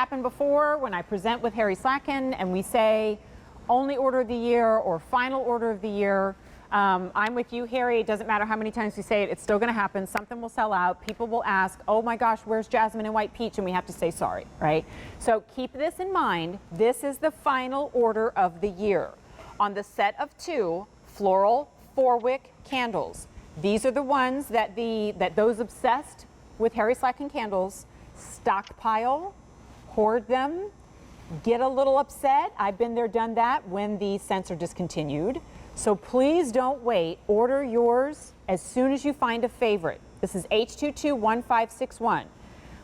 happened before when I present with Harry Slatkin and we say only order of the year or final order of the year. I'm with you, Harry. It doesn't matter how many times we say it, it's still going to happen. Something will sell out. People will ask, oh my gosh, where's Jasmine and White Peach? And we have to say sorry, right? So keep this in mind. This is the final order of the year. On the set of 2 Floral 4-Wick candles. These are the ones that those obsessed with Harry Slatkin candles stockpile, hoard them, get a little upset. I've been there, done that when the scents are discontinued. So please don't wait. Order yours as soon as you find a favorite. This is H221561.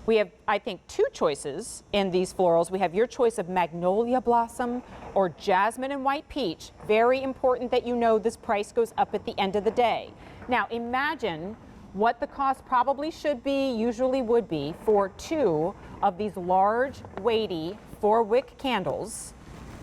We have, I think, 2 choices in these florals. We have your choice of Magnolia Blossom or Jasmine and White Peach. Very important that you know this price goes up at the end of the day. Now imagine what the cost probably should be, usually would be, for 2 of these large, weighty 4-wick candles.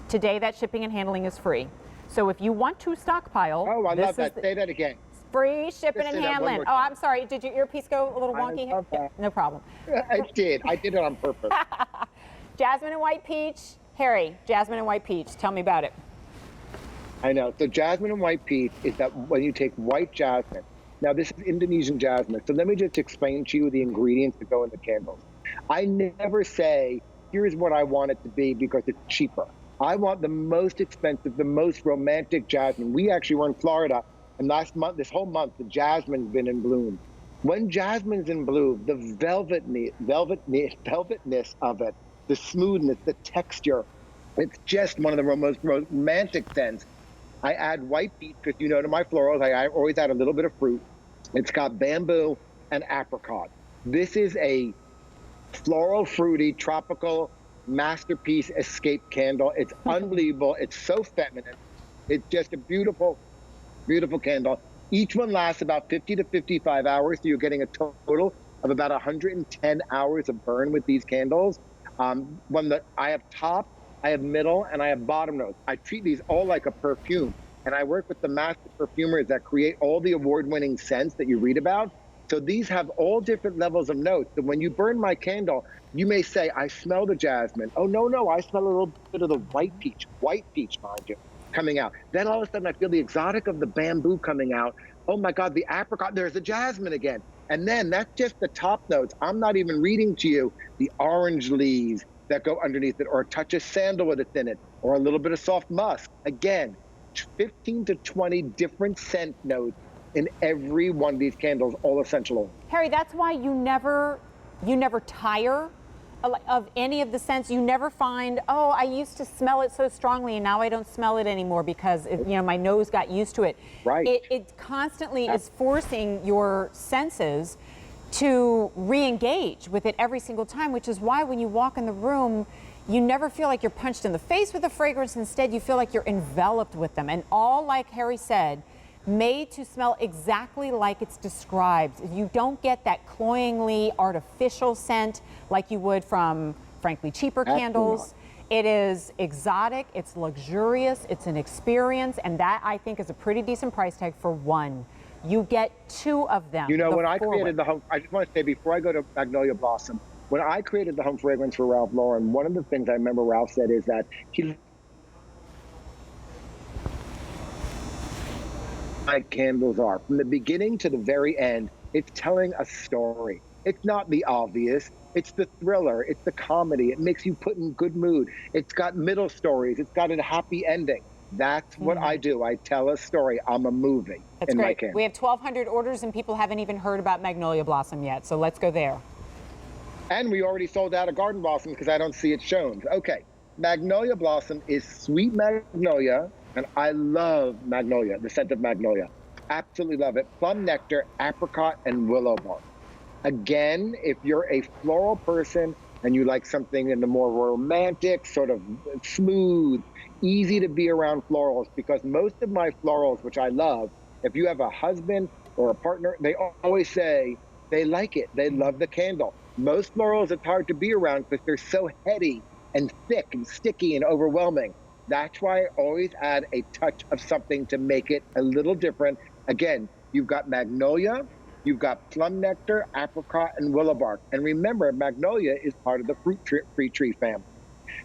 Today that shipping and handling is free. So if you want to stockpile, oh, I love that. Say that again. Free shipping and handling. Oh, I'm sorry. Did your earpiece go a little wonky? I love that. No problem. I did it on purpose. Jasmine and White Peach. Harry, Jasmine and White Peach. Tell me about it. I know. So Jasmine and White Peach is that when you take white jasmine. Now this is Indonesian jasmine. So let me just explain to you the ingredients that go in the candles. I never say, here's what I want it to be because it's cheaper. I want the most expensive, the most romantic jasmine. We actually were in Florida, and last month, this whole month, the jasmine's been in bloom. When jasmine's in bloom, the velvetness of it, the smoothness, the texture, it's just one of the most romantic scents. I add white peach because, you know, to my florals, I always add a little bit of fruit. It's got bamboo and apricot. This is a floral, fruity, tropical masterpiece escape candle. It's unbelievable. It's so feminine. It's just a beautiful, beautiful candle. Each one lasts about 50 to 55 hours, so you're getting a total of about 110 hours of burn with these candles. I have top, I have middle, and I have bottom notes. I treat these all like a perfume, and I work with the master perfumers that create all the award-winning scents that you read about. So these have all different levels of notes. So when you burn my candle, you may say, I smell the jasmine. Oh, no, I smell a little bit of the white peach, mind you, coming out. Then all of a sudden I feel the exotic of the bamboo coming out. Oh my God, the apricot, there's the jasmine again. And then that's just the top notes. I'm not even reading to you the orange leaves that go underneath it, or a touch of sandalwood that's in it, or a little bit of soft musk. Again, 15 to 20 different scent notes in every one of these candles, all essential oils. Harry, that's why you never tire of any of the scents. You never find, oh, I used to smell it so strongly and now I don't smell it anymore because my nose got used to it. Right. It constantly is forcing your senses to re-engage with it every single time, which is why when you walk in the room, you never feel like you're punched in the face with a fragrance. Instead, you feel like you're enveloped with them. And all, like Harry said, made to smell exactly like it's described. You don't get that cloyingly artificial scent like you would from, frankly, cheaper candles. It is exotic, it's luxurious, it's an experience, and that, I think, is a pretty decent price tag for one. You get 2 of them. You know, when I created the home, I just want to say before I go to Magnolia Blossom, when I created the home fragrance for Ralph Lauren, one of the things I remember Ralph said is that like candles are. From the beginning to the very end, it's telling a story. It's not the obvious, it's the thriller, it's the comedy, it makes you put in good mood. It's got middle stories, it's got a happy ending. That's what I do. I tell a story. I'm a movie. That's in great. my candle. We have 1,200 orders and people haven't even heard about Magnolia Blossom yet, so let's go there. And we already sold out of Garden Blossom because I don't see it shown. Okay, Magnolia Blossom is sweet magnolia, and I love magnolia, the scent of magnolia. Absolutely love it. Plum nectar, apricot, and willow bark. Again, if you're a floral person and you like something in the more romantic, sort of smooth, easy to be around florals, because most of my florals, which I love, if you have a husband or a partner, they always say they like it. They love the candle. Most florals, it's hard to be around because they're so heady and thick and sticky and overwhelming. That's why I always add a touch of something to make it a little different. Again, you've got magnolia, You've got plum nectar, apricot, and willow bark. And remember, magnolia is part of the fruit tree family.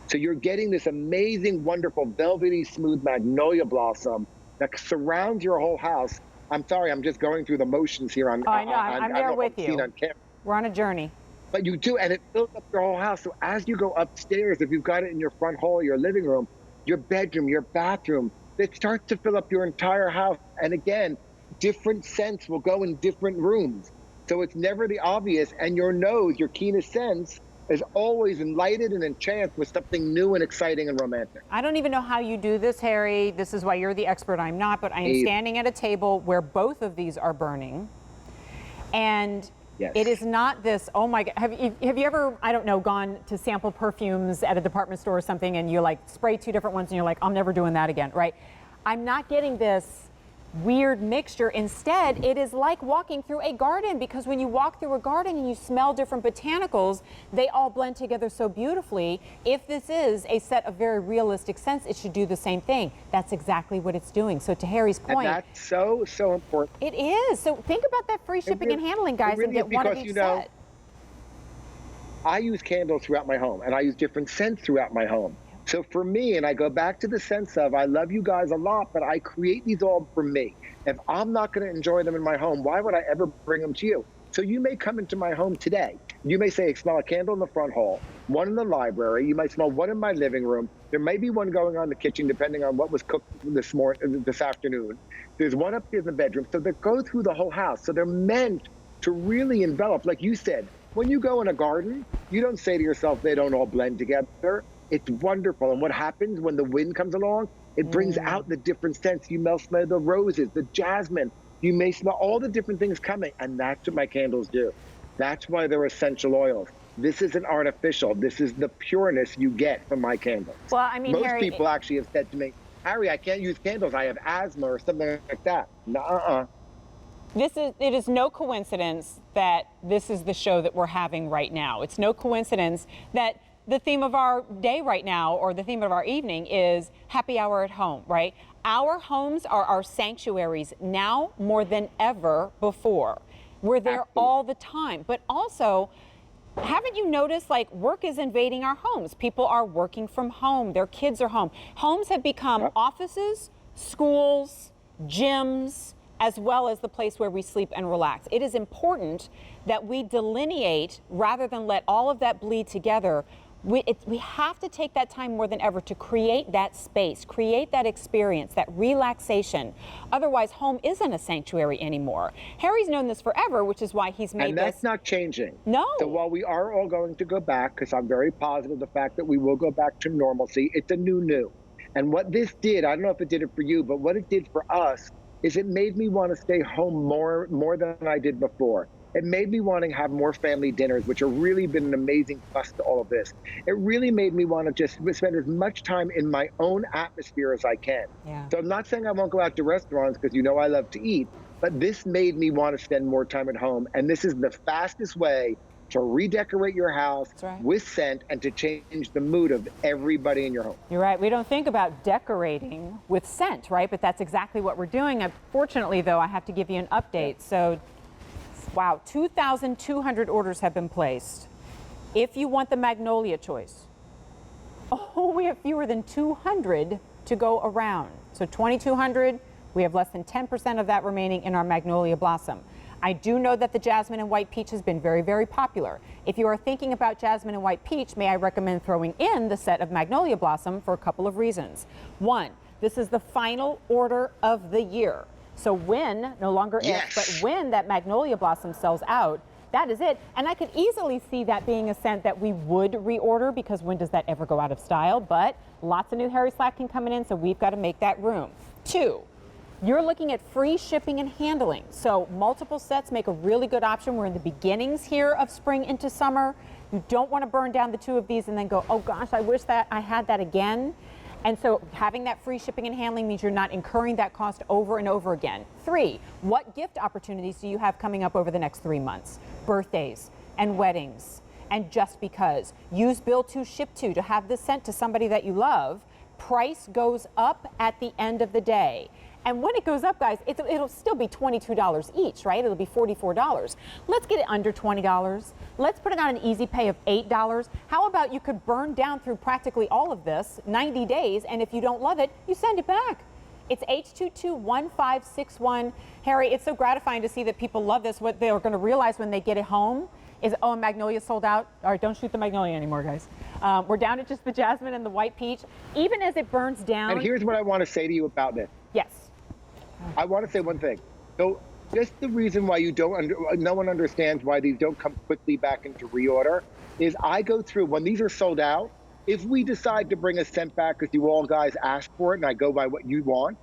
So you're getting this amazing, wonderful, velvety, smooth magnolia blossom that surrounds your whole house. I'm sorry, I'm just going through the motions here. Oh, I know, I'm there with you. On camera. We're on a journey. But you do, and it fills up your whole house. So as you go upstairs, if you've got it in your front hall, your living room, your bedroom, your bathroom, it starts to fill up your entire house. And again, different scents will go in different rooms. So it's never the obvious, and your nose, your keenest sense, is always enlightened and enchanted with something new and exciting and romantic. I don't even know how you do this, Harry. This is why you're the expert, I'm not, but I am standing at a table where both of these are burning. And yes. It is not this, oh my God, have you ever, I don't know, gone to sample perfumes at a department store or something and you like spray 2 different ones and you're like, I'm never doing that again, right? I'm not getting this weird mixture. Instead, it is like walking through a garden, because when you walk through a garden and you smell different botanicals, they all blend together so beautifully. If this is a set of very realistic scents, it should do the same thing. That's exactly what it's doing. So to Harry's point, and that's so important. It is. So think about that free shipping and handling, guys, really and get one of each set. I use candles throughout my home, and I use different scents throughout my home. So for me, and I go back to the sense of, I love you guys a lot, but I create these all for me. If I'm not going to enjoy them in my home, why would I ever bring them to you? So you may come into my home today. You may say, smell a candle in the front hall, one in the library. You might smell one in my living room. There may be one going on in the kitchen, depending on what was cooked this afternoon. There's one up here in the bedroom. So they go through the whole house. So they're meant to really envelop. Like you said, when you go in a garden, you don't say to yourself, they don't all blend together. It's wonderful. And what happens when the wind comes along, it brings out the different scents. You may smell the roses, the jasmine. You may smell all the different things coming. And that's what my candles do. That's why they're essential oils. This isn't artificial. This is the pureness you get from my candles. Well, I mean, most people actually have said to me, Harry, I can't use candles. I have asthma or something like that. Nuh-uh. It is no coincidence that this is the show that we're having right now. It's no coincidence that the theme of our day right now, or the theme of our evening, is happy hour at home, right? Our homes are our sanctuaries now more than ever before. We're there all the time. But also, haven't you noticed, like, work is invading our homes? People are working from home. Their kids are home. Homes have become offices, schools, gyms, as well as the place where we sleep and relax. It is important that we delineate rather than let all of that bleed together. We have to take that time more than ever to create that space, create that experience, that relaxation. Otherwise, home isn't a sanctuary anymore. Harry's known this forever, which is why he's made this. And that's not changing. No. So while we are all going to go back, because I'm very positive the fact that we will go back to normalcy, it's a new. And what this did, I don't know if it did it for you, but what it did for us is it made me want to stay home more than I did before. It made me want to have more family dinners, which have really been an amazing plus to all of this. It really made me want to just spend as much time in my own atmosphere as I can. Yeah. So I'm not saying I won't go out to restaurants, because you know I love to eat, but this made me want to spend more time at home. And this is the fastest way to redecorate your house with scent and to change the mood of everybody in your home. You're right. We don't think about decorating with scent, right? But that's exactly what we're doing. Unfortunately, though, I have to give you an update. So, wow, 2,200 orders have been placed. If you want the magnolia choice, we have fewer than 200 to go around. So 2,200, we have less than 10% of that remaining in our magnolia blossom. I do know that the jasmine and white peach has been very, very popular. If you are thinking about jasmine and white peach, may I recommend throwing in the set of magnolia blossom for a couple of reasons. One, this is the final order of the year. So when, no longer if, but when that magnolia blossom sells out, that is it. And I could easily see that being a scent that we would reorder, because when does that ever go out of style? But lots of new Harry Slatkin coming in, so we've got to make that room. Two, you're looking at free shipping and handling. So multiple sets make a really good option. We're in the beginnings here of spring into summer. You don't want to burn down the 2 of these and then go, oh gosh, I wish that I had that again. And so having that free shipping and handling means you're not incurring that cost over and over again. 3, what gift opportunities do you have coming up over the next 3 months? Birthdays and weddings. And just because. Use Bill to Ship to have this sent to somebody that you love. Price goes up at the end of the day. And when it goes up, guys, it'll still be $22 each, right? It'll be $44. Let's get it under $20. Let's put it on an easy pay of $8. How about you could burn down through practically all of this, 90 days, and if you don't love it, you send it back. It's H221561. Harry, it's so gratifying to see that people love this. What they're going to realize when they get it home is, oh, Magnolia's sold out. All right, don't shoot the Magnolia anymore, guys. We're down to just the jasmine and the white peach. Even as it burns down. And here's what I want to say to you about this. Yes. I want to say one thing. So just the reason why no one understands why these don't come quickly back into reorder is I go through, when these are sold out, if we decide to bring a scent back because you all guys ask for it and I go by what you want,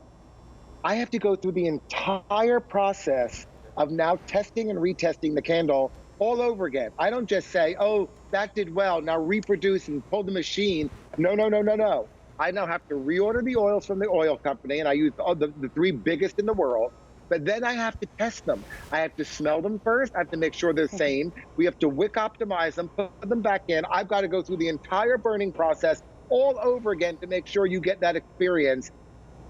I have to go through the entire process of now testing and retesting the candle all over again. I don't just say, oh, that did well, now reproduce and pull the machine. No, no, no, no, no. I now have to reorder the oils from the oil company, and I use the 3 biggest in the world, but then I have to test them. I have to smell them first. I have to make sure they're sane. We have to wick optimize them, put them back in. I've got to go through the entire burning process all over again to make sure you get that experience.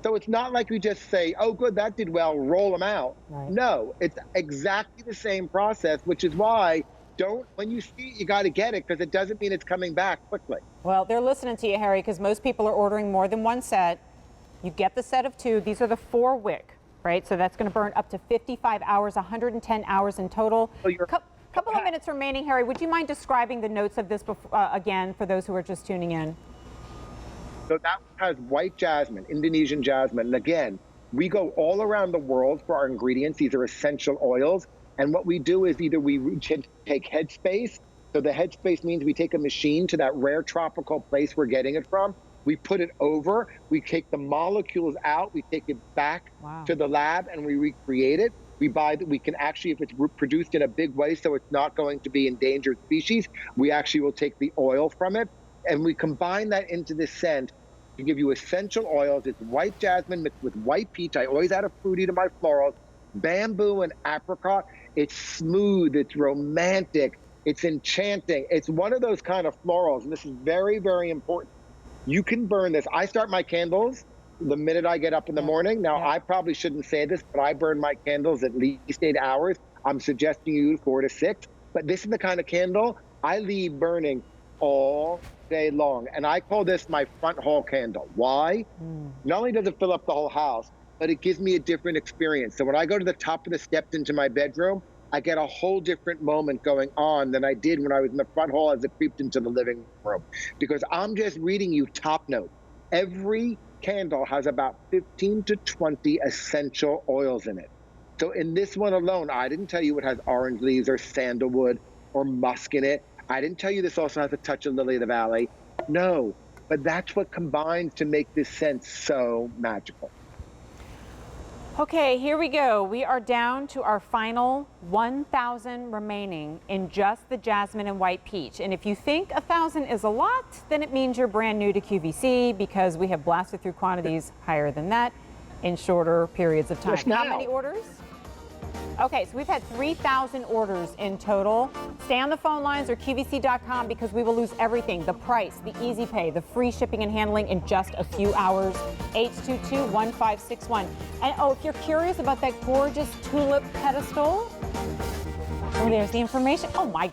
So it's not like we just say, oh, good, that did well, roll them out. Right. No, it's exactly the same process, which is why when you see it, you got to get it, because it doesn't mean it's coming back quickly. Well, they're listening to you, Harry, because most people are ordering more than one set. You get the set of 2. These are the 4-wick, right? So that's going to burn up to 55 hours, 110 hours in total. So couple of minutes remaining, Harry. Would you mind describing the notes of this again for those who are just tuning in? So that has white jasmine, Indonesian jasmine. And again, we go all around the world for our ingredients. These are essential oils. And what we do is either we take headspace. So the headspace means we take a machine to that rare tropical place we're getting it from. We put it over. We take the molecules out. We take it back to the lab and we recreate it. We can actually, if it's produced in a big way so it's not going to be endangered species, we actually will take the oil from it. And we combine that into this scent to give you essential oils. It's white jasmine mixed with white peach. I always add a fruity to my florals. Bamboo and apricot. It's smooth. It's romantic. It's enchanting. It's one of those kind of florals. And this is very, very important. You can burn this. I start my candles the minute I get up in the morning. Now, I probably shouldn't say this, but I burn my candles at least 8 hours. I'm suggesting you 4 to 6. But this is the kind of candle I leave burning all day long. And I call this my front hall candle. Why? Not only does it fill up the whole house, but it gives me a different experience. So when I go to the top of the steps into my bedroom, I get a whole different moment going on than I did when I was in the front hall as it creeped into the living room. Because I'm just reading you top notes. Every candle has about 15 to 20 essential oils in it. So in this one alone, I didn't tell you it has orange leaves or sandalwood or musk in it. I didn't tell you this also has a touch of lily of the valley. No, but that's what combines to make this scent so magical. Okay, here we go. We are down to our final 1,000 remaining in just the jasmine and white peach. And if you think 1,000 is a lot, then it means you're brand new to QVC, because we have blasted through quantities higher than that in shorter periods of time. How many orders? Okay, so we've had 3,000 orders in total. Stay on the phone lines or QVC.com, because we will lose everything. The price, the easy pay, the free shipping and handling in just a few hours. H221561. And oh, if you're curious about that gorgeous tulip pedestal, oh, there's the information. Oh my